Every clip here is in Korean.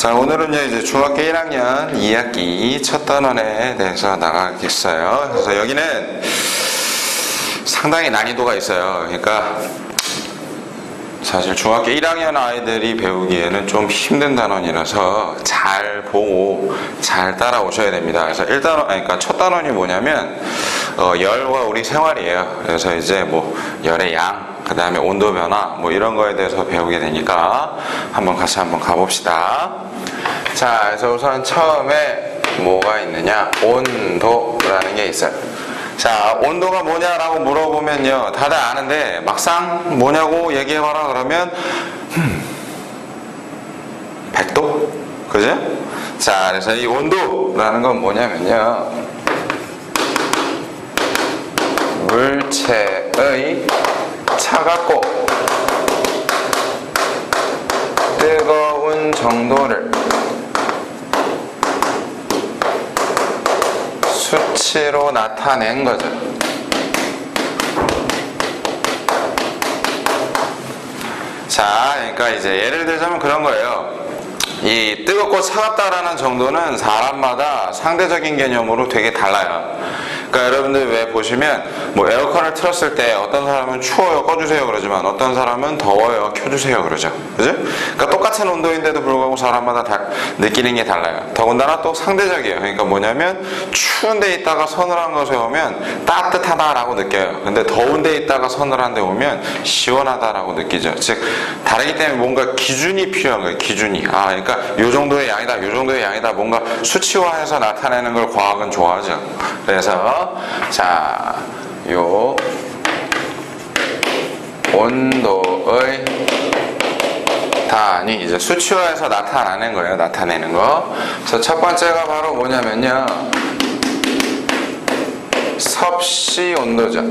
자, 오늘은요, 이제 중학교 1학년 2학기 첫 단원에 대해서 나가겠어요. 그래서 여기는 상당히 난이도가 있어요. 그러니까 사실 중학교 1학년 아이들이 배우기에는 좀 힘든 단원이라서 잘 보고 잘 따라오셔야 됩니다. 그래서 1단원, 그러니까 첫 단원이 뭐냐면 열과 우리 생활이에요. 그래서 이제 뭐 열의 양, 그 다음에 온도 변화 뭐 이런 거에 대해서 배우게 되니까 같이 한번 가봅시다. 자, 그래서 우선 처음에 뭐가 있느냐, 온도라는 게 있어요. 자, 온도가 뭐냐라고 물어보면요, 다들 아는데 막상 뭐냐고 얘기해봐라 그러면 100도? 그죠? 자, 그래서 이 온도라는 건 뭐냐면요, 물체의 차갑고 뜨거운 정도를 수치로 나타낸 거죠. 자, 그러니까 이제 예를 들자면 그런 거예요. 이 뜨겁고 차갑다라는 정도는 사람마다 상대적인 개념으로 되게 달라요. 그러니까 여러분들 왜 보시면 뭐 에어컨을 틀었을 때 어떤 사람은 추워요 꺼주세요 그러지만 어떤 사람은 더워요 켜주세요 그러죠. 그죠? 그러니까 똑같은 온도인데도 불구하고 사람마다 다 느끼는 게 달라요. 더군다나 또 상대적이에요. 그러니까 뭐냐면 추운 데 있다가 서늘한 곳에 오면 따뜻하다라고 느껴요. 근데 더운 데 있다가 서늘한 데 오면 시원하다라고 느끼죠. 즉 다르기 때문에 뭔가 기준이 필요한 거예요. 기준이. 그러니까 요 정도의 양이다, 요 정도의 양이다, 뭔가 수치화해서 나타내는 걸 과학은 좋아하죠. 그래서 자, 요 온도의 단위 이제 수치화해서 나타나는 거예요. 나타내는 거. 그래서 첫 번째가 바로 뭐냐면요, 섭씨 온도죠.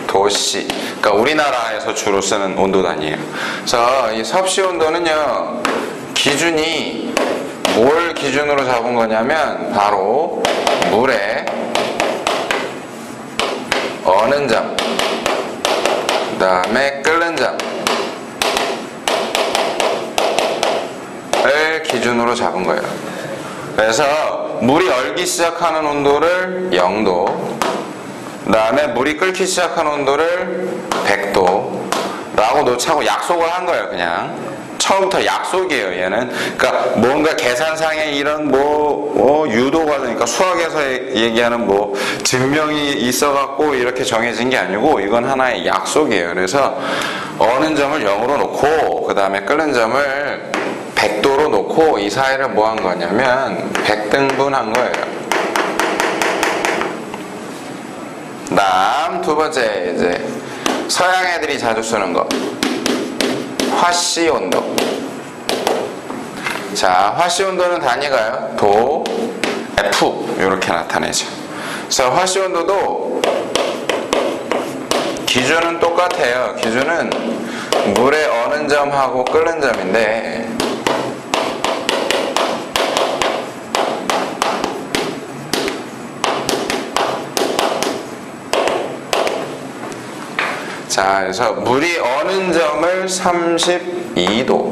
도씨. 그러니까 우리나라에서 주로 쓰는 온도 단위예요. 그래서 이 섭씨 온도는요, 기준이 뭘 기준으로 잡은 거냐면 바로 물의 어는 점, 그 다음에 끓는 점을 기준으로 잡은 거예요. 그래서 물이 얼기 시작하는 온도를 0도, 그 다음에 물이 끓기 시작하는 온도를 100도 라고 놓자고 약속을 한 거예요. 그냥 처음부터 약속이에요. 얘는 그러니까 뭔가 계산상의 이런 유도가 되니까 수학에서 얘기하는 증명이 있어갖고 이렇게 정해진 게 아니고 이건 하나의 약속이에요. 그래서 어는 점을 0으로 놓고 그 다음에 끓는 점을 100도로 놓고 이 사이를 뭐 한 거냐면 100등분한 거예요. 다음 두 번째, 이제 서양 애들이 자주 쓰는 거, 화씨 온도. 자, 화씨 온도는 단위가요, 도, F 이렇게 나타내죠. 그래서 화씨 온도도 기준은 똑같아요. 기준은 물의 어는 점하고 끓는 점인데 자, 그래서 물이 어는 점을 32도,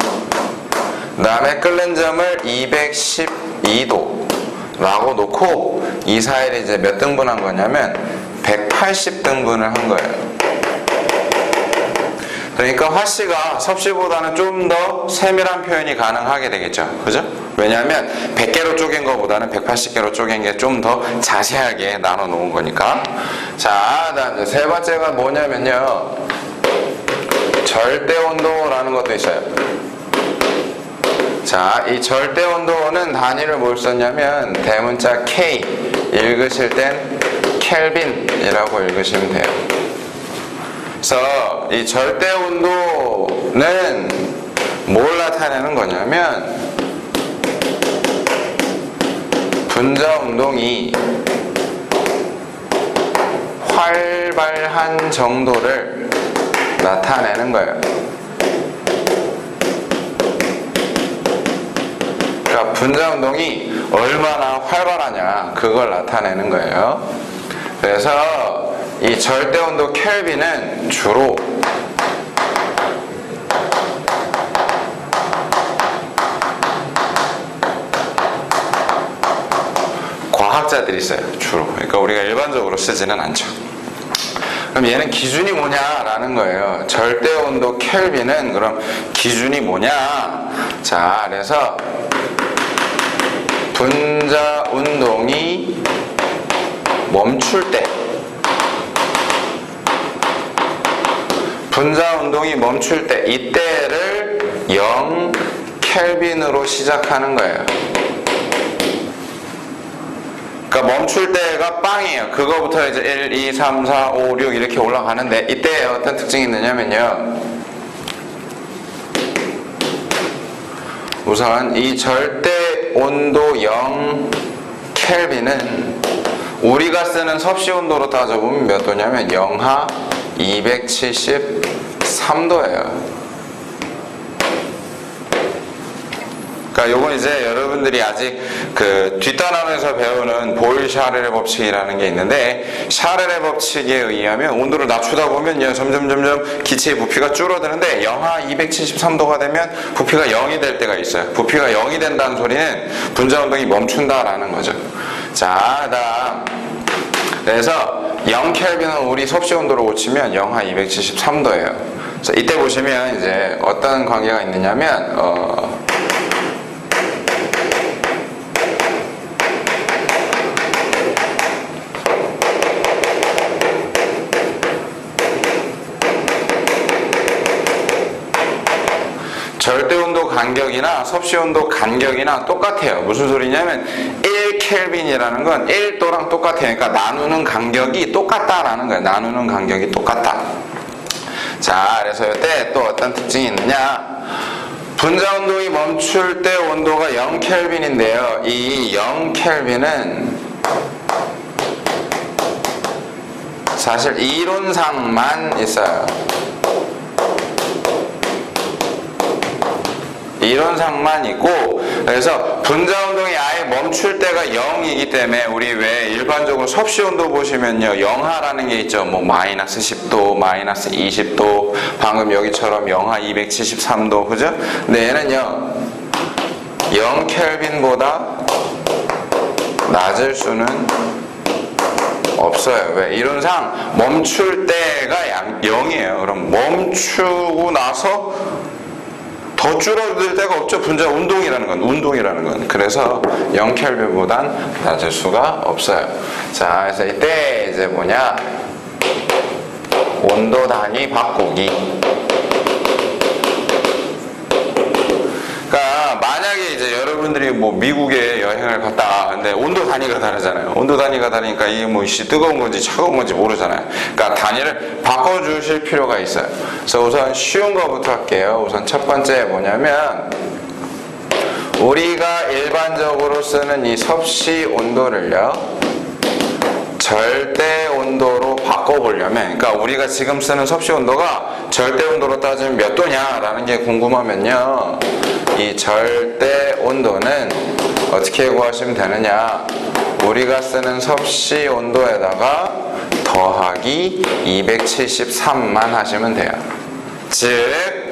그 다음에 끓는 점을 212도 라고 놓고 이 사이를 이제 몇 등분한 거냐면 180등분을 한 거예요. 그러니까 화씨가 섭씨보다는 좀 더 세밀한 표현이 가능하게 되겠죠. 그죠? 왜냐하면 100개로 쪼갠 거보다는 180개로 쪼갠 게 좀 더 자세하게 나눠 놓은 거니까. 자, 다음 세 번째가 뭐냐면요, 절대온도라는 것도 있어요. 자, 이 절대온도는 단위를 뭘 썼냐면 대문자 K 읽으실 땐 켈빈이라고 읽으시면 돼요. 그래서 이 절대온도는 뭘 나타내는 거냐면 분자운동이 활발한 정도를 나타내는 거예요. 그러니까 분자운동이 얼마나 활발하냐 그걸 나타내는 거예요. 그래서 이 절대온도 켈빈은 주로 과학자들이 써요, 주로. 그러니까 우리가 일반적으로 쓰지는 않죠. 그럼 얘는 기준이 뭐냐라는 거예요. 절대 온도 켈빈은 그럼 기준이 뭐냐? 자, 그래서 분자 운동이 멈출 때, 분자 운동이 멈출 때, 이때를 0 켈빈으로 시작하는 거예요. 그러니까 멈출 때가 빵이에요. 그거부터 이제 1, 2, 3, 4, 5, 6 이렇게 올라가는데, 이때 어떤 특징이 있느냐면요, 우선 이 절대 온도 0 켈빈은 우리가 쓰는 섭씨 온도로 따져보면 몇 도냐면 영하 273도예요. 그러니까 요건 이제 여러분들이 아직 그 뒷단원에서 배우는 보일-샤를의 법칙이라는 게 있는데, 샤를의 법칙에 의하면 온도를 낮추다 보면요 점점 기체의 부피가 줄어드는데, 영하 273도가 되면 부피가 0이 될 때가 있어요. 부피가 0이 된다는 소리는 분자 운동이 멈춘다라는 거죠. 자, 그다음 그래서 0 켈빈은 우리 섭씨 온도로 고치면 영하 273도예요. 자, 이때 보시면 이제 어떤 관계가 있느냐면 절대온도 간격이나 섭씨온도 간격이나 똑같아요. 무슨 소리냐면 1 켈빈이라는 건 1도랑 똑같아요. 그러니까 나누는 간격이 똑같다라는 거예요. 나누는 간격이 똑같다. 자, 그래서 이때 또 어떤 특징이 있느냐, 분자 운동이 멈출 때 온도가 0 켈빈인데요, 이 0 켈빈은 사실 이론상만 있어요. 이론상만 있고, 그래서 분자 운동이 아예 멈출 때가 0이기 때문에 우리 왜 일반적으로 섭씨 온도 보시면요 영하라는 게 있죠. 뭐 마이너스 10도, 마이너스 20도, 방금 여기처럼 영하 273도, 그죠? 근데 얘는요 0 켈빈보다 낮을 수는 없어요. 왜? 이론상 멈출 때가 0이에요. 그럼 멈추고 나서 더 줄어들 데가 없죠. 분자 운동이라는 건. 그래서 0 켈빈보단 낮을 수가 없어요. 자, 그래서 이때 이제 뭐냐, 온도 단위 바꾸기. 그러니까 만약에 이제 여러분들이 뭐 미국에 여행을 갔다, 근데 온도 단위가 다르잖아요. 온도 단위가 다르니까 이게 뭐 뜨거운 건지 차가운 건지 모르잖아요. 그러니까 단위를 바꿔주실 필요가 있어요. 그래서 우선 쉬운 거부터 할게요. 우선 첫 번째 뭐냐면, 우리가 일반적으로 쓰는 이 섭씨 온도를요 절대 온도로 바꿔보려면, 그러니까 우리가 지금 쓰는 섭씨 온도가 절대 온도로 따지면 몇 도냐라는 게 궁금하면요, 이 절대 온도는 어떻게 구하시면 되느냐, 우리가 쓰는 섭씨 온도에다가 더하기 273만 하시면 돼요. 즉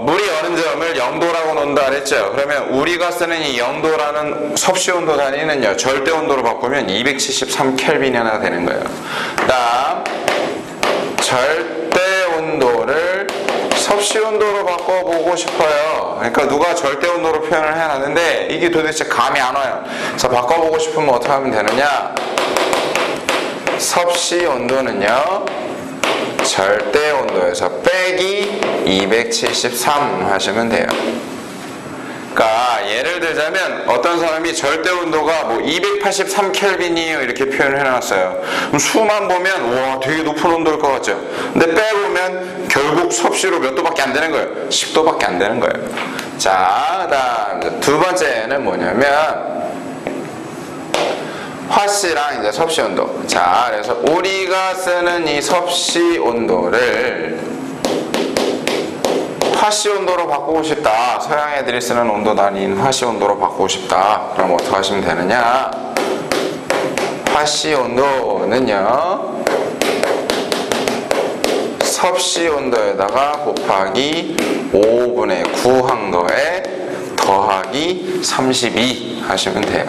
물이 어느 점을 0도라고 놓는다 그랬죠. 그러면 우리가 쓰는 이 0도라는 섭씨 온도 단위는요 절대 온도로 바꾸면 273 켈빈이나 되는 거예요. 다음 절대 온도를 섭씨 온도로 바꿔보고 싶어요. 그러니까 누가 절대 온도로 표현을 해놨는데 이게 도대체 감이 안 와요. 그래서 바꿔보고 싶으면 어떻게 하면 되느냐, 섭씨 온도는요 절대 온도에서 빼기 273 하시면 돼요. 그러니까 예를 들자면 어떤 사람이 절대 온도가 뭐 283 켈빈이에요 이렇게 표현을 해놨어요. 그럼 수만 보면 와 되게 높은 온도일 것 같죠. 근데 빼보면 결국 섭씨로 몇 도밖에 안 되는 거예요. 10도밖에 안 되는 거예요. 자, 그다음 두 번째는 뭐냐면 화씨랑 이제 섭씨 온도. 자, 그래서 우리가 쓰는 이 섭씨 온도를 화씨 온도로 바꾸고 싶다. 서양 애들이 쓰는 온도 단위인 화씨 온도로 바꾸고 싶다. 그럼 어떻게 하시면 되느냐? 화씨 온도는요 섭씨 온도에다가 곱하기 5분의 9 한 거에 더하기 32 하시면 돼요.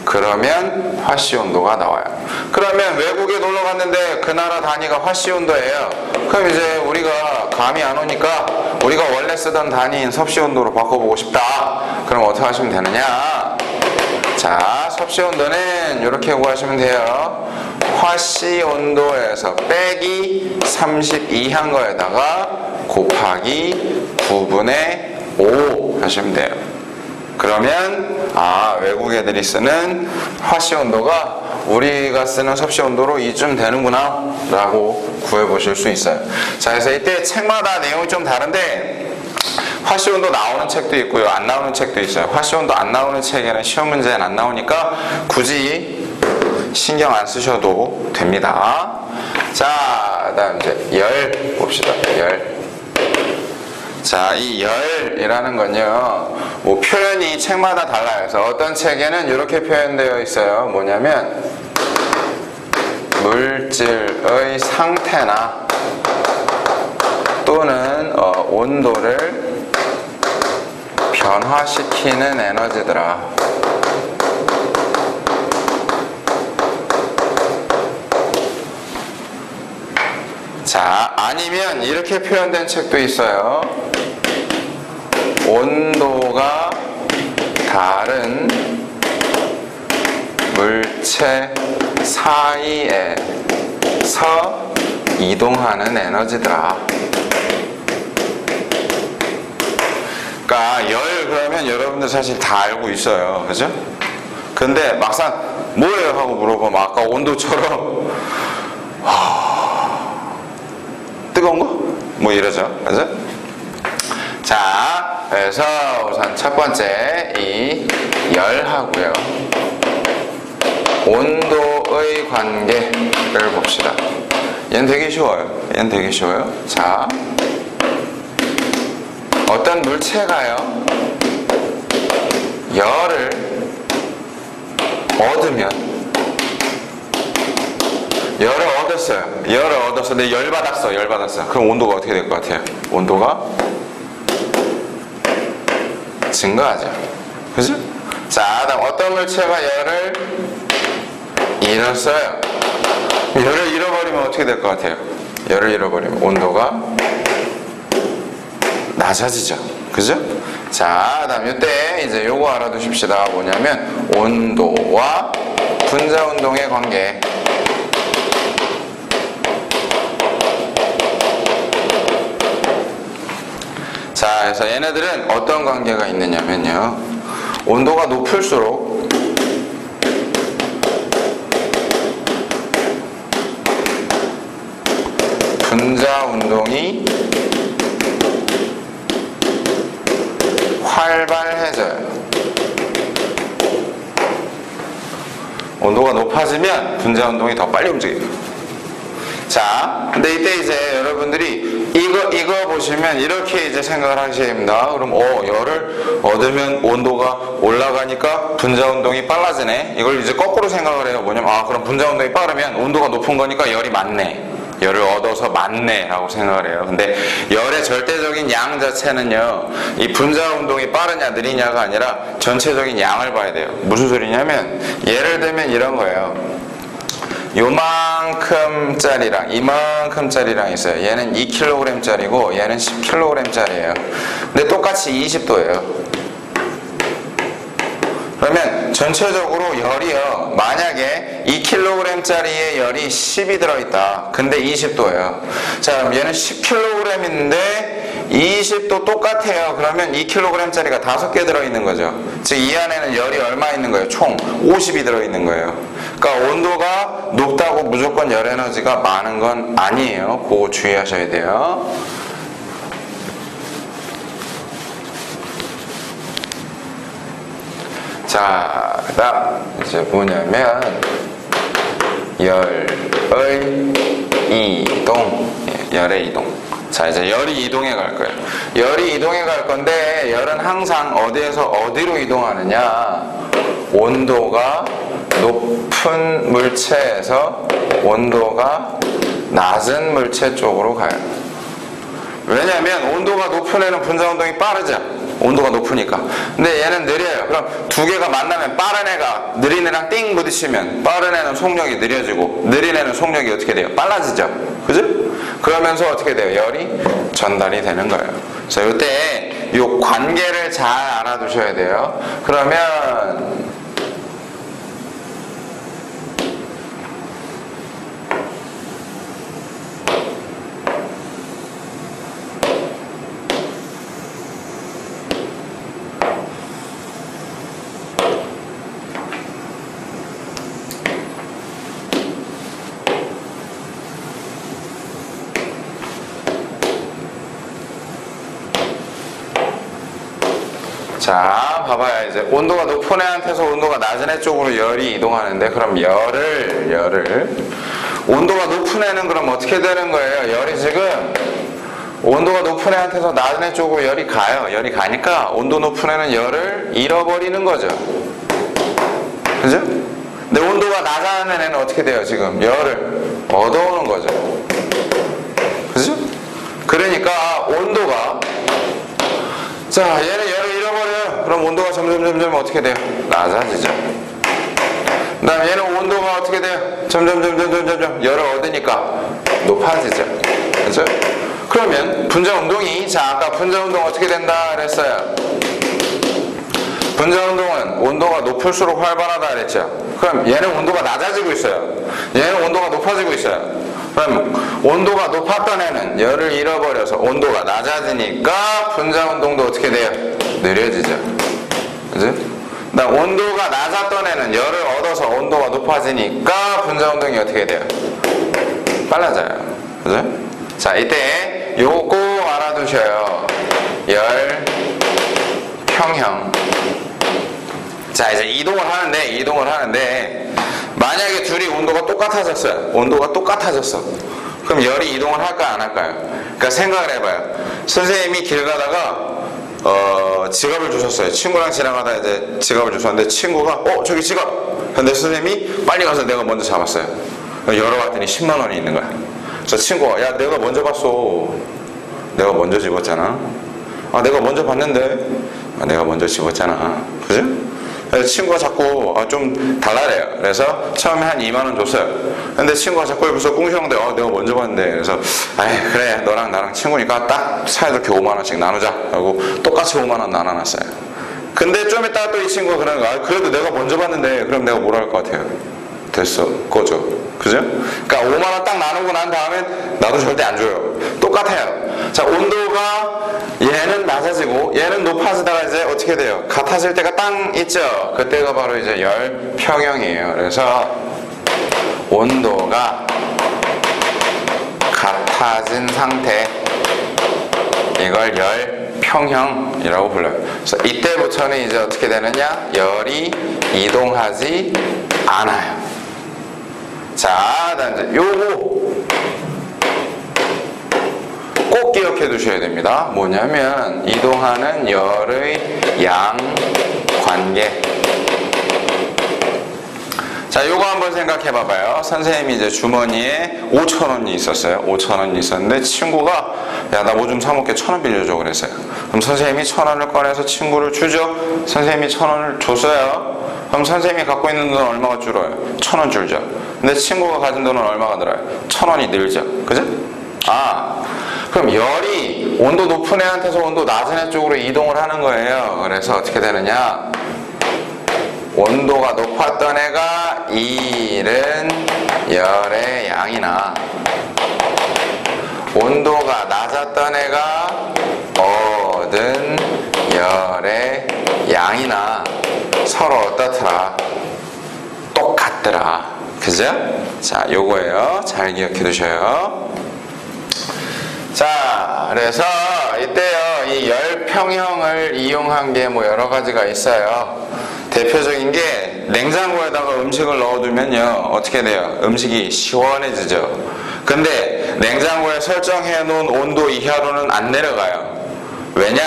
그러면 화씨 온도가 나와요. 그러면 외국에 놀러 갔는데 그 나라 단위가 화씨 온도예요. 그럼 이제 우리가 감이 안 오니까 우리가 원래 쓰던 단위인 섭씨 온도로 바꿔보고 싶다. 그럼 어떻게 하시면 되느냐? 자, 섭씨 온도는 이렇게 구하시면 돼요. 화씨 온도에서 빼기 32한 거에다가 곱하기 9분의 5 하시면 돼요. 그러면 외국 애들이 쓰는 화씨 온도가 우리가 쓰는 섭씨 온도로 이쯤 되는구나 라고 구해보실 수 있어요. 자, 그래서 이때 책마다 내용이 좀 다른데 화씨 온도 나오는 책도 있고요, 안 나오는 책도 있어요. 화씨 온도 안 나오는 책에는 시험 문제는 안 나오니까 굳이 신경 안 쓰셔도 됩니다. 자, 다음 이제 열 봅시다. 열. 자, 이 열이라는 건요, 뭐 표현이 책마다 달라요. 그래서 어떤 책에는 이렇게 표현되어 있어요. 뭐냐면 물질의 상태나 또는 온도를 변화시키는 에너지더라. 자, 아니면 이렇게 표현된 책도 있어요. 온도가 다른 물체 사이에서 이동하는 에너지더라. 그러니까 열 그러면 여러분들 사실 다 알고 있어요. 그죠? 근데 막상 뭐예요? 하고 물어보면 아까 온도처럼 뜨거운 거? 뭐 이러죠. 그죠? 자, 그래서 우선 첫 번째 이 열하고요, 온도의 관계를 봅시다. 얘는 되게 쉬워요. 얘는 되게 쉬워요. 자, 어떤 물체가요, 열을 얻으면, 열을 얻었어요. 열을 얻었어. 근데 열 받았어. 그럼 온도가 어떻게 될 것 같아요? 온도가 증가하죠. 그죠? 자, 다음 어떤 물체가 열을 잃었어요. 열을 잃어버리면 어떻게 될 것 같아요? 열을 잃어버리면 온도가 낮아지죠. 그죠? 자, 다음 이때 이제 요거 알아두십시다. 뭐냐면 온도와 분자 운동의 관계. 자, 그래서 얘네들은 어떤 관계가 있느냐면요, 온도가 높을수록 분자 운동이 활발해져요. 온도가 높아지면 분자 운동이 더 빨리 움직여요. 자, 근데 이때 이제 여러분들이 이거 보시면 이렇게 이제 생각을 하셔야 됩니다. 그럼 열을 얻으면 온도가 올라가니까 분자 운동이 빨라지네. 이걸 이제 거꾸로 생각을 해요. 뭐냐면 그럼 분자 운동이 빠르면 온도가 높은 거니까 열이 많네. 열을 얻어서 많네 라고 생각을 해요. 근데 열의 절대적인 양 자체는요, 이 분자 운동이 빠르냐 느리냐가 아니라 전체적인 양을 봐야 돼요. 무슨 소리냐면 예를 들면 이런 거예요. 요만큼짜리랑 이만큼짜리랑 있어요. 얘는 2kg짜리고 얘는 10kg짜리예요. 근데 똑같이 20도예요. 그러면 전체적으로 열이요, 만약에 2kg짜리에 열이 10이 들어있다. 근데 20도예요. 자, 그럼 얘는 10kg인데 20도 똑같아요. 그러면 2kg짜리가 5개 들어있는 거죠. 즉 이 안에는 열이 얼마 있는 거예요? 총 50이 들어있는 거예요. 그러니까 온도가 높다고 무조건 열 에너지가 많은 건 아니에요. 그거 주의하셔야 돼요. 자, 그다음 이제 뭐냐면 열의 이동. 열의 이동. 자, 이제 열이 이동해 갈 거예요. 열이 이동해 갈 건데 열은 항상 어디에서 어디로 이동하느냐? 온도가 높은 물체에서 온도가 낮은 물체 쪽으로 가요. 왜냐면 온도가 높은 애는 분자 운동이 빠르죠. 온도가 높으니까. 근데 얘는 느려요. 그럼 두 개가 만나면 빠른 애가 느린 애랑 띵 부딪히면 빠른 애는 속력이 느려지고 느린 애는 속력이 어떻게 돼요? 빨라지죠. 그죠? 그러면서 어떻게 돼요? 열이 전달이 되는 거예요. 그래서 이때 이 관계를 잘 알아두셔야 돼요. 그러면 자, 봐봐요. 이제 온도가 높은 애한테서 온도가 낮은 애 쪽으로 열이 이동하는데, 그럼 열을 온도가 높은 애는 그럼 어떻게 되는 거예요? 열이 지금 온도가 높은 애한테서 낮은 애 쪽으로 열이 가요. 열이 가니까 온도 높은 애는 열을 잃어버리는 거죠. 그죠? 근데 온도가 낮은 애는 어떻게 돼요? 지금 열을 얻어오는 거죠. 그죠? 그러니까 온도가, 자, 얘는 열을 잃어버려요. 그럼 온도가 점점 어떻게 돼요? 낮아지죠. 그 다음에 얘는 온도가 어떻게 돼요? 점점 열을 얻으니까 높아지죠. 그죠? 그러면 분자운동이, 자, 아까 분자운동 어떻게 된다 그랬어요? 분자운동은 온도가 높을수록 활발하다 그랬죠. 그럼 얘는 온도가 낮아지고 있어요. 얘는 온도가 높아지고 있어요. 그럼 온도가 높았던 애는 열을 잃어버려서 온도가 낮아지니까 분자운동도 어떻게 돼요? 느려지죠. 그죠? 그다음 온도가 낮았던 애는 열을 얻어서 온도가 높아지니까 분자운동이 어떻게 돼요? 빨라져요. 그죠? 자, 이때 요거 알아두셔요. 열 평형. 자, 이제 이동을 하는데 만약에 둘이 온도가 똑같아졌어요. 온도가 똑같아졌어. 그럼 열이 이동을 할까요, 안 할까요? 그러니까 생각을 해봐요. 선생님이 길 가다가 지갑을 주셨어요. 친구랑 지나가다 이제 지갑을 주셨는데 친구가 저기 지갑! 근데 선생님이 빨리 가서 내가 먼저 잡았어요. 열어봤더니 10만 원이 있는 거야. 그래서 친구가, 야, 내가 먼저 봤어. 내가 먼저 집었잖아. 아, 내가 먼저 봤는데. 아, 내가 먼저 집었잖아. 그죠? 그래서 친구가 자꾸 좀 달라래요. 그래서 처음에 한 2만 원 줬어요. 근데 친구가 자꾸 옆에서 꿍시렁대. 내가 먼저 봤는데. 그래서 그래, 너랑 나랑 친구니까 딱 사이좋게 5만 원씩 나누자 하고 똑같이 5만 원 나눠놨어요. 근데 좀 이따가 또 이 친구가 그러는 거야. 그래도 내가 먼저 봤는데. 그럼 내가 뭐라 할 것 같아요? 됐어, 꺼져. 그죠? 그러니까 5만 원 딱 나누고 난 다음엔 나도 절대 안 줘요. 똑같아요. 자, 온도가 얘는 낮아지고 얘는 높아지다가 이제 어떻게 돼요? 같아질 때가 딱 있죠. 그때가 바로 이제 열 평형이에요. 그래서 온도가 같아진 상태, 이걸 열 평형이라고 불러요. 그래서 이때부터는 이제 어떻게 되느냐? 열이 이동하지 않아요. 자, 이제 요거 꼭 기억해 두셔야 됩니다. 뭐냐면 이동하는 열의 양 관계. 자, 요거 한번 생각해 봐봐요. 선생님이 이제 주머니에 5,000원이 있었어요. 5,000원이 있었는데 친구가, 야, 나 뭐 좀 사먹게 1,000원 빌려줘 그랬어요. 그럼 선생님이 1,000원을 꺼내서 친구를 주죠. 선생님이 1,000원을 줬어요. 그럼 선생님이 갖고 있는 돈은 얼마가 줄어요? 1,000원 줄죠. 근데 친구가 가진 돈은 얼마가 늘어요? 1,000원이 늘죠. 그죠? 그럼 열이 온도 높은 애한테서 온도 낮은 애 쪽으로 이동을 하는 거예요. 그래서 어떻게 되느냐? 온도가 높았던 애가 잃은 열의 양이나 온도가 낮았던 애가 얻은 열의 양이나 서로 어떻더라? 똑같더라. 그죠? 자, 요거예요. 잘 기억해 두셔요. 자, 그래서 이때요, 이 열평형을 이용한 게 뭐 여러 가지가 있어요. 대표적인 게 냉장고에다가 음식을 넣어두면요, 어떻게 돼요? 음식이 시원해지죠. 근데 냉장고에 설정해 놓은 온도 이하로는 안 내려가요. 왜냐?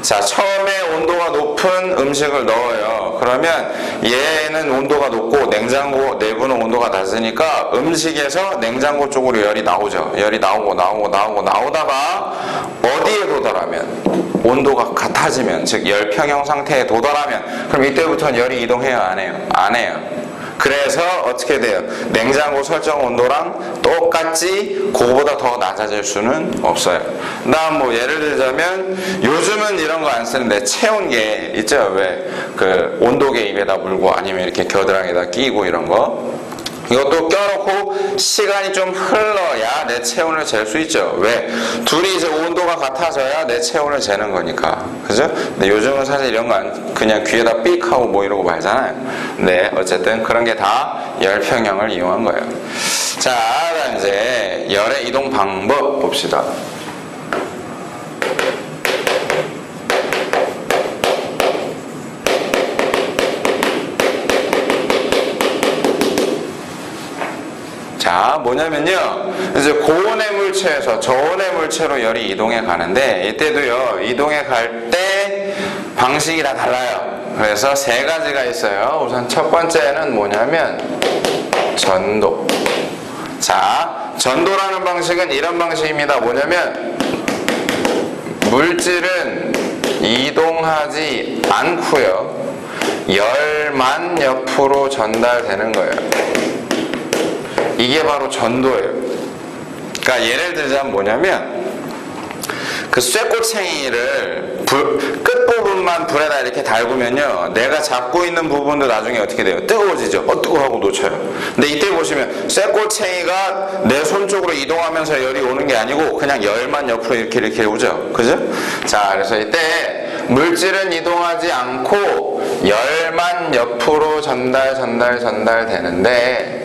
자, 처음에 온도가 높은 음식을 넣어요. 그러면 얘는 온도가 높고 냉장고 내부는 온도가 낮으니까 음식에서 냉장고 쪽으로 열이 나오죠. 열이 나오다가 어디에 도달하면? 온도가 같아지면, 즉 열평형 상태에 도달하면, 그럼 이때부터는 열이 이동해요, 안 해요? 안 해요. 그래서 어떻게 돼요? 냉장고 설정 온도랑 똑같이 그거보다 더 낮아질 수는 없어요. 다음 뭐 예를 들자면 요즘은 이런 거 안 쓰는데 체온계 있죠? 왜 그 온도계 입에다 물고 아니면 이렇게 겨드랑이에다 끼고 이런 거, 이것도 껴놓고 시간이 좀 흘러야 내 체온을 잴 수 있죠. 왜? 둘이 이제 온도가 같아져야 내 체온을 재는 거니까. 그죠? 근데 요즘은 사실 이런 거 그냥 귀에다 삑 하고 뭐 이러고 말잖아요. 네, 어쨌든 그런 게 다 열평형을 이용한 거예요. 자, 그다음 이제 열의 이동 방법 봅시다. 자, 뭐냐면요, 이제 고온의 물체에서 저온의 물체로 열이 이동해 가는데, 이때도요, 이동해 갈 때 방식이 다 달라요. 그래서 세 가지가 있어요. 우선 첫 번째는 뭐냐면 전도. 자, 전도라는 방식은 이런 방식입니다. 뭐냐면 물질은 이동하지 않고요, 열만 옆으로 전달되는 거예요. 이게 바로 전도예요. 그러니까 예를 들자면 뭐냐면 그 쇠꼬챙이를 끝부분만 불에다 이렇게 달구면요, 내가 잡고 있는 부분도 나중에 어떻게 돼요? 뜨거워지죠. 뜨거워 하고 놓쳐요. 근데 이때 보시면 쇠꼬챙이가 내 손 쪽으로 이동하면서 열이 오는 게 아니고 그냥 열만 옆으로 이렇게 오죠. 그죠? 자, 그래서 이때 물질은 이동하지 않고 열만 옆으로 전달되는데,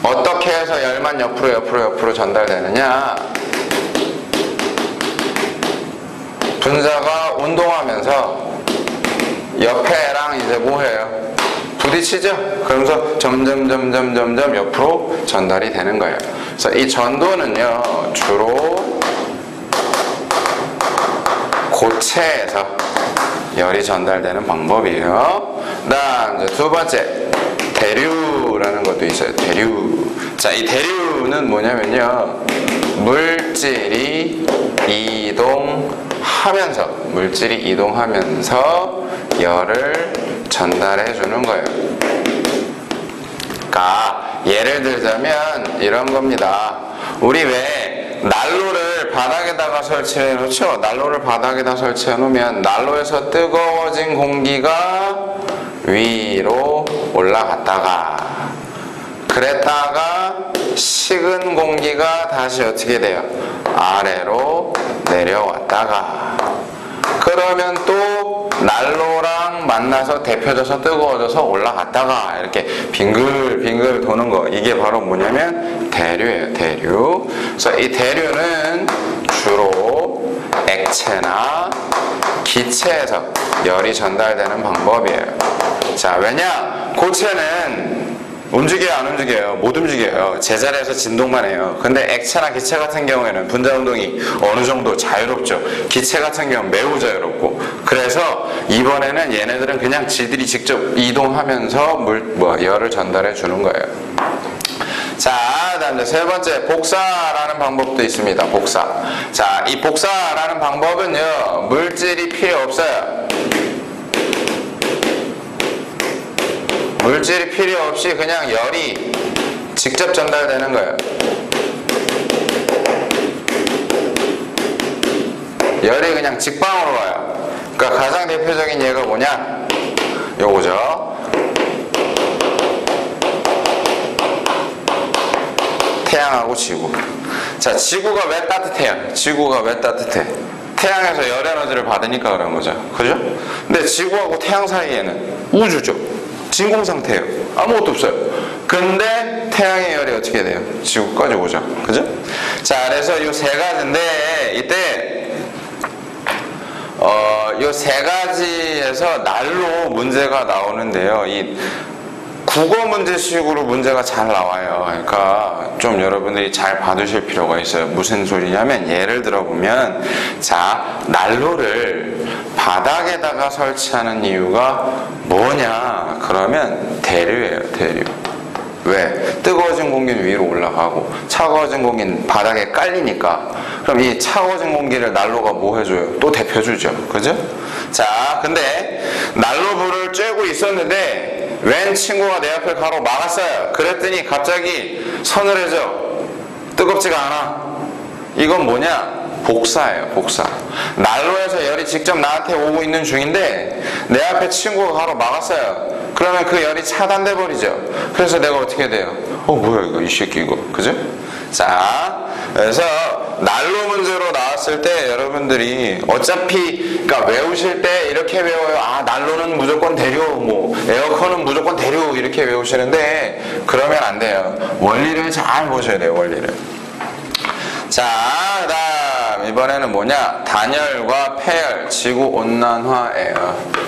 어떻게 해서 열만 옆으로 전달되느냐? 분자가 운동하면서 옆에랑 이제 뭐해요? 부딪히죠? 그러면서 점점 옆으로 전달이 되는 거예요. 그래서 이 전도는요, 주로 고체에서 열이 전달되는 방법이에요. 그다음 이제 두 번째, 대류라는 것도 있어요. 대류. 자, 이 대류는 뭐냐면요, 물질이 이동하면서 열을 전달해 주는 거예요. 그러니까 예를 들자면 이런 겁니다. 우리 왜 난로를 바닥에다가 설치해 놓죠? 난로를 바닥에다 설치해 놓으면 난로에서 뜨거워진 공기가 위로 올라갔다가, 그랬다가 식은 공기가 다시 어떻게 돼요? 아래로 내려왔다가, 그러면 또 난로랑 만나서 데펴져서 뜨거워져서 올라갔다가 이렇게 빙글빙글 도는 거, 이게 바로 뭐냐면 대류예요. 대류. 그래서 이 대류는 주로 액체나 기체에서 열이 전달되는 방법이에요. 자, 왜냐? 고체는 움직여요, 안 움직여요? 못 움직여요. 제자리에서 진동만 해요. 근데 액체나 기체 같은 경우에는 분자 운동이 어느 정도 자유롭죠. 기체 같은 경우는 매우 자유롭고, 그래서 이번에는 얘네들은 그냥 지들이 직접 이동하면서 열을 전달해 주는 거예요. 자, 그다음에 세 번째, 복사라는 방법도 있습니다. 복사. 자, 이 복사라는 방법은요, 물질이 필요 없어요. 물질이 필요 없이 그냥 열이 직접 전달되는 거예요. 열이 그냥 직방으로 와요. 그러니까 가장 대표적인 예가 뭐냐? 요거죠. 태양하고 지구. 자, 지구가 왜 따뜻해요? 지구가 왜 따뜻해? 태양에서 열 에너지를 받으니까 그런 거죠. 그죠? 근데 지구하고 태양 사이에는 우주죠. 진공 상태예요. 아무것도 없어요. 근데 태양의 열이 어떻게 돼요? 지구까지 오죠. 그죠? 자, 그래서 이 세 가지인데, 이때 이 세 가지에서 날로 문제가 나오는데요. 이 국어 문제식으로 문제가 잘 나와요. 그러니까 좀 여러분들이 잘 봐두실 필요가 있어요. 무슨 소리냐면, 예를 들어보면, 자, 난로를 바닥에다가 설치하는 이유가 뭐냐? 그러면 대류예요, 대류. 왜? 뜨거워진 공기는 위로 올라가고 차가워진 공기는 바닥에 깔리니까. 그럼 이 차가워진 공기를 난로가 뭐 해줘요? 또 데펴주죠. 그죠? 자, 근데 난로 불을 쬐고 있었는데 웬 친구가 내 앞을 가로 막았어요. 그랬더니 갑자기 서늘해져. 뜨겁지가 않아. 이건 뭐냐? 복사예요, 복사. 난로에서 열이 직접 나한테 오고 있는 중인데 내 앞에 친구가 가로 막았어요. 그러면 그 열이 차단돼 버리죠. 그래서 내가 어떻게 돼요? 뭐야 이거, 이 새끼 이거. 그죠? 자, 그래서 난로 문제로 나왔을 때 여러분들이 어차피 그러니까 외우실 때 이렇게 외워요. 난로는 무조건 대류, 뭐 에어컨은 무조건 대류 이렇게 외우시는데 그러면 안 돼요. 원리를 잘 보셔야 돼요, 원리를. 자, 그다음 이번에는 뭐냐? 단열과 폐열, 지구온난화예요.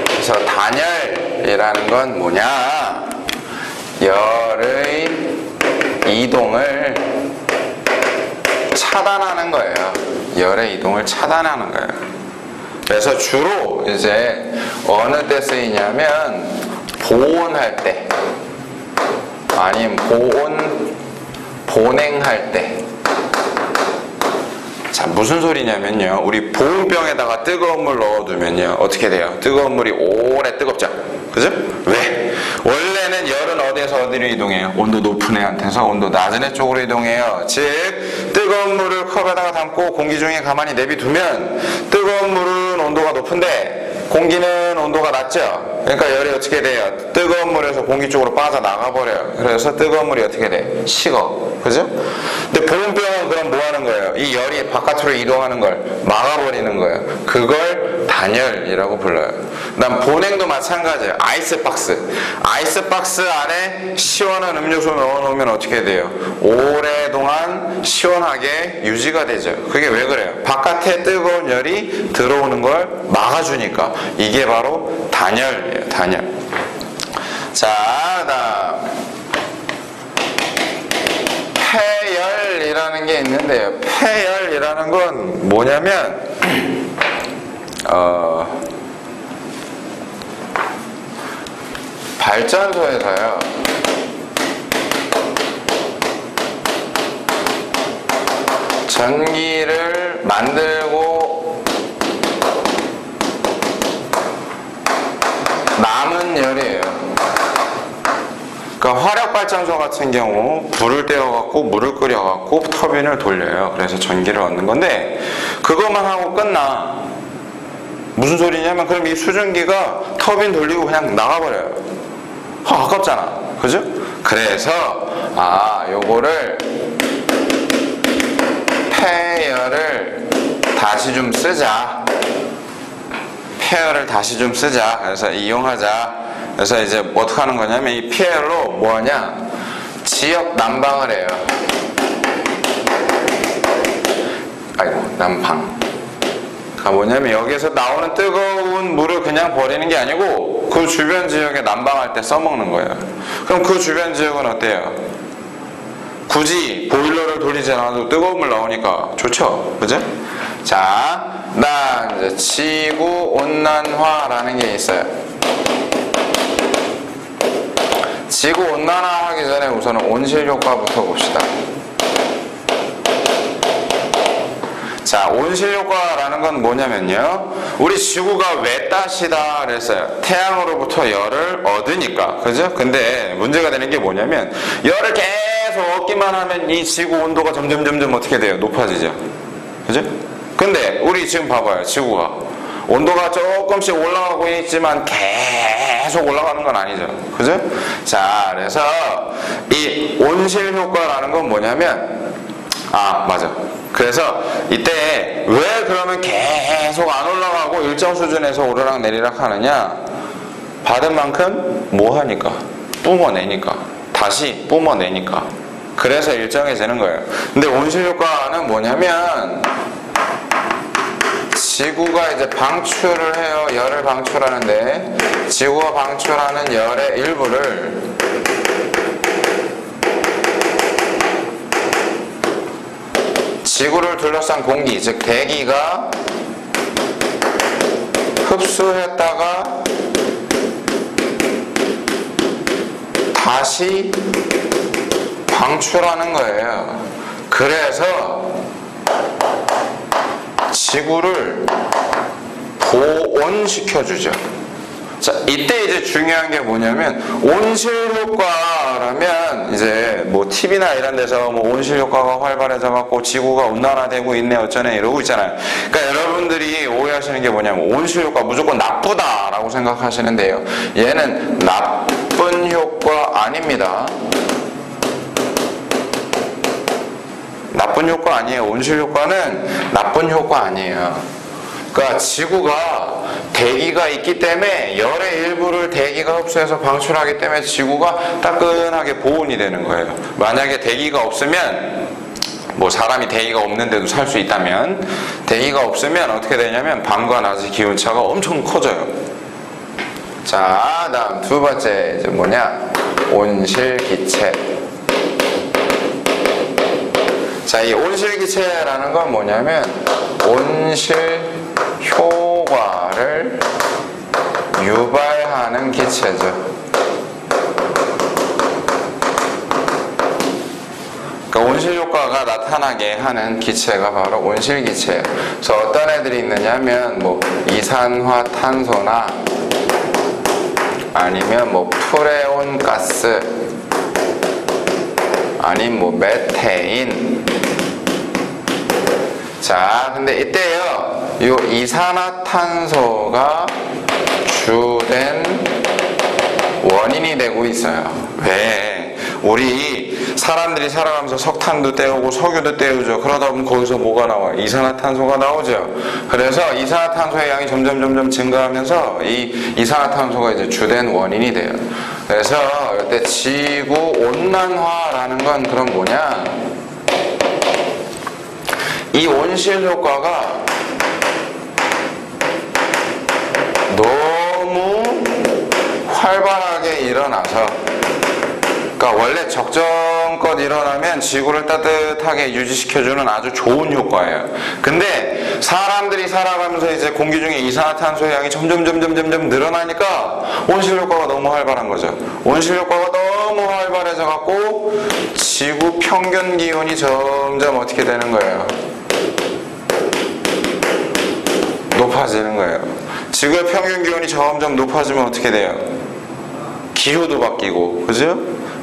그래서 단열이라는 건 뭐냐? 열의 이동을 차단하는 거예요. 열의 이동을 차단하는 거예요. 그래서 주로 이제 어느 때 쓰이냐면 보온할 때, 아니면 보냉할 때. 자, 무슨 소리냐면요, 우리 보온병에다가 뜨거운 물 넣어두면요 어떻게 돼요? 뜨거운 물이 오래 뜨겁죠. 그죠? 왜? 원래는 열은 어디에서 어디로 이동해요? 온도 높은 애한테서 온도 낮은 애 쪽으로 이동해요. 즉 뜨거운 물을 컵에다가 담고 공기 중에 가만히 내비두면 뜨거운 물은 온도가 높은데 공기는 온도가 낮죠. 그러니까 열이 어떻게 돼요? 뜨거운 물에서 공기 쪽으로 빠져나가 버려요. 그래서 뜨거운 물이 어떻게 돼? 식어. 그죠? 근데 보온병은 그럼 뭐 하는 거예요? 이 열이 바깥으로 이동하는 걸 막아버리는 거예요. 그걸 단열이라고 불러요. 그다음 보냉도 마찬가지예요. 아이스박스. 아이스박스 안에 시원한 음료수 넣어놓으면 어떻게 돼요? 오랫동안 시원하게 유지가 되죠. 그게 왜 그래요? 바깥에 뜨거운 열이 들어오는 걸 막아주니까. 이게 바로 단열이에요. 단열. 자, 그다음 폐열이라는 게 있는데요. 폐열이라는 건 뭐냐면 발전소에서요 전기를 만들고 남은 열이에요. 그러니까 화력발전소 같은 경우 불을 떼어갖고 물을 끓여갖고 터빈을 돌려요. 그래서 전기를 얻는 건데 그것만 하고 끝나. 무슨 소리냐면 그럼 이 수증기가 터빈 돌리고 그냥 나가버려요. 아깝잖아. 그죠? 그래서 요거를 폐열을 다시 좀 쓰자. 폐열을 다시 좀 쓰자. 그래서 이용하자. 그래서 이제 어떻게 하는 거냐면 이 폐열로 뭐 하냐? 지역 난방을 해요. 난방. 그러니까 뭐냐면 여기서 나오는 뜨거운 물을 그냥 버리는 게 아니고 그 주변 지역에 난방할 때 써먹는 거예요. 그럼 그 주변 지역은 어때요? 굳이 보일러를 돌리지 않아도 뜨거운 물 나오니까 좋죠. 그죠? 자, 이제 지구온난화라는 게 있어요. 지구온난화 하기 전에 우선은 온실효과부터 봅시다. 자, 온실효과라는 건 뭐냐면요, 우리 지구가 왜 따시다 그랬어요? 태양으로부터 열을 얻으니까. 그죠? 근데 문제가 되는 게 뭐냐면 열을 계속 얻기만 하면 이 지구 온도가 점점 어떻게 돼요? 높아지죠. 그죠? 근데 우리 지금 봐봐요. 지구가 온도가 조금씩 올라가고 있지만 계속 올라가는 건 아니죠. 그죠? 자, 그래서 이 온실효과라는 건 뭐냐면 맞아. 그래서 이때 왜 그러면 계속 안 올라가고 일정 수준에서 오르락 내리락 하느냐? 받은 만큼 뭐 하니까? 뿜어내니까. 다시 뿜어내니까. 그래서 일정해지는 거예요. 근데 온실효과는 뭐냐면 지구가 이제 방출을 해요. 열을 방출하는데 지구가 방출하는 열의 일부를 지구를 둘러싼 공기, 즉 대기가 흡수했다가 다시 방출하는 거예요. 그래서 지구를 보온시켜주죠. 자, 이때 이제 중요한 게 뭐냐면, 온실 효과라면 이제 뭐 TV나 이런 데서 뭐 온실 효과가 활발해져 갖고 지구가 온난화되고 있네 어쩌네 이러고 있잖아요. 그러니까 여러분들이 오해하시는 게 뭐냐면, 온실 효과 무조건 나쁘다라고 생각하시는데요. 얘는 나쁜 효과 아닙니다. 나쁜 효과 아니에요. 온실 효과는 나쁜 효과 아니에요. 그러니까 지구가 대기가 있기 때문에 열의 일부를 대기가 흡수해서 방출하기 때문에 지구가 따끈하게 보온이 되는 거예요. 만약에 대기가 없으면, 뭐 사람이 대기가 없는데도 살 수 있다면, 대기가 없으면 어떻게 되냐면 밤과 낮의 기온차가 엄청 커져요. 자, 다음 두 번째 이제 뭐냐? 온실기체. 자, 이 온실기체라는 건 뭐냐면, 온실 효과를 유발하는 기체죠. 그러니까 온실 효과가 나타나게 하는 기체가 바로 온실기체예요. 그래서 어떤 애들이 있느냐면 뭐 이산화탄소나 아니면 뭐 프레온 가스, 아니면 뭐 메테인. 자, 근데 이때요, 이 이산화탄소가 주된 원인이 되고 있어요. 왜? 우리 사람들이 살아가면서 석탄도 떼우고 석유도 떼우죠. 그러다 보면 거기서 뭐가 나와요? 이산화탄소가 나오죠. 그래서 이산화탄소의 양이 점점 증가하면서 이 이산화탄소가 이제 주된 원인이 돼요. 그래서 이때 지구 온난화라는 건 그럼 뭐냐? 이 온실 효과가 너무 활발하게 일어나서, 그러니까 원래 적정껏 일어나면 지구를 따뜻하게 유지시켜주는 아주 좋은 효과예요. 근데 사람들이 살아가면서 이제 공기 중에 이산화탄소의 양이 점점 늘어나니까 온실 효과가 너무 활발한 거죠. 온실 효과가 너무 활발해져 갖고 지구 평균 기온이 점점 어떻게 되는 거예요? 높아지는 거예요. 지구의 평균 기온이 점점 높아지면 어떻게 돼요? 기후도 바뀌고, 그죠?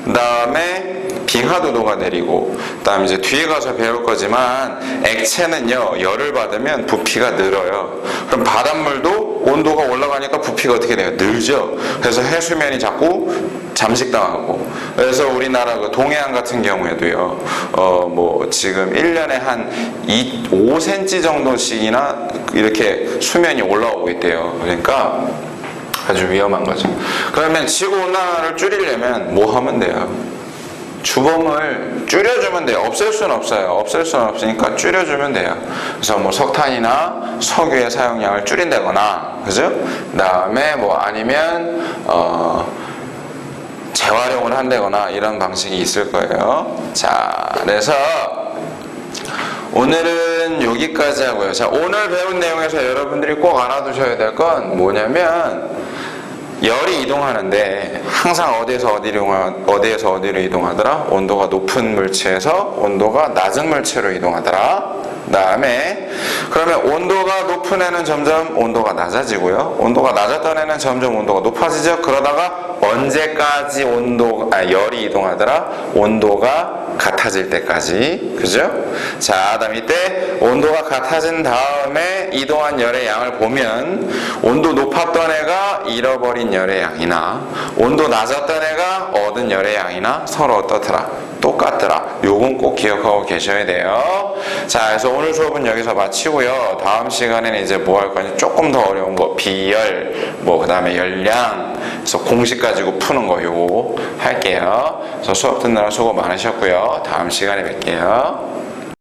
그 다음에 빙하도 녹아내리고, 그 다음에 이제 뒤에 가서 배울 거지만 액체는요, 열을 받으면 부피가 늘어요. 그럼 바닷물도 온도가 올라가니까 부피가 어떻게 돼요? 늘죠. 그래서 해수면이 자꾸 잠식당하고. 그래서 우리나라 그 동해안 같은 경우에도요, 뭐 지금 1년에 한 5cm 정도씩이나 이렇게 수면이 올라오고 있대요. 그러니까 아주 위험한 거죠. 그러면 지구온난화를 줄이려면 뭐 하면 돼요? 주범을 줄여주면 돼요. 없앨 수는 없어요. 없앨 수는 없으니까 줄여주면 돼요. 그래서 뭐 석탄이나 석유의 사용량을 줄인다거나, 그죠? 그 다음에 뭐 아니면 재활용을 한다거나 이런 방식이 있을 거예요. 자, 그래서 오늘은 여기까지 하고요. 자, 오늘 배운 내용에서 여러분들이 꼭 알아두셔야 될 건 뭐냐면, 열이 이동하는데 항상 어디에서 어디로 이동하더라? 온도가 높은 물체에서 온도가 낮은 물체로 이동하더라. 그 다음에 그러면 온도가 높은 애는 점점 온도가 낮아지고요, 온도가 낮았던 애는 점점 온도가 높아지죠. 그러다가 언제까지 열이 이동하더라? 온도가 같아질 때까지, 그죠? 자, 그다음 이때 온도가 같아진 다음에 이동한 열의 양을 보면 온도 높았던 애가 잃어버린 열의 양이나 온도 낮았던 애가 얻은 열의 양이나 서로 어떻더라? 똑같더라. 요건 꼭 기억하고 계셔야 돼요. 자, 그래서 오늘 수업은 여기서 마치고요. 다음 시간에는 이제 뭐 할 거냐? 조금 더 어려운 거, 비열, 뭐 그 다음에 열량, 그래서 공식 가지고 푸는 거 요거 할게요. 그래서 수업 듣느라 수고 많으셨고요. 다음 시간에 뵐게요.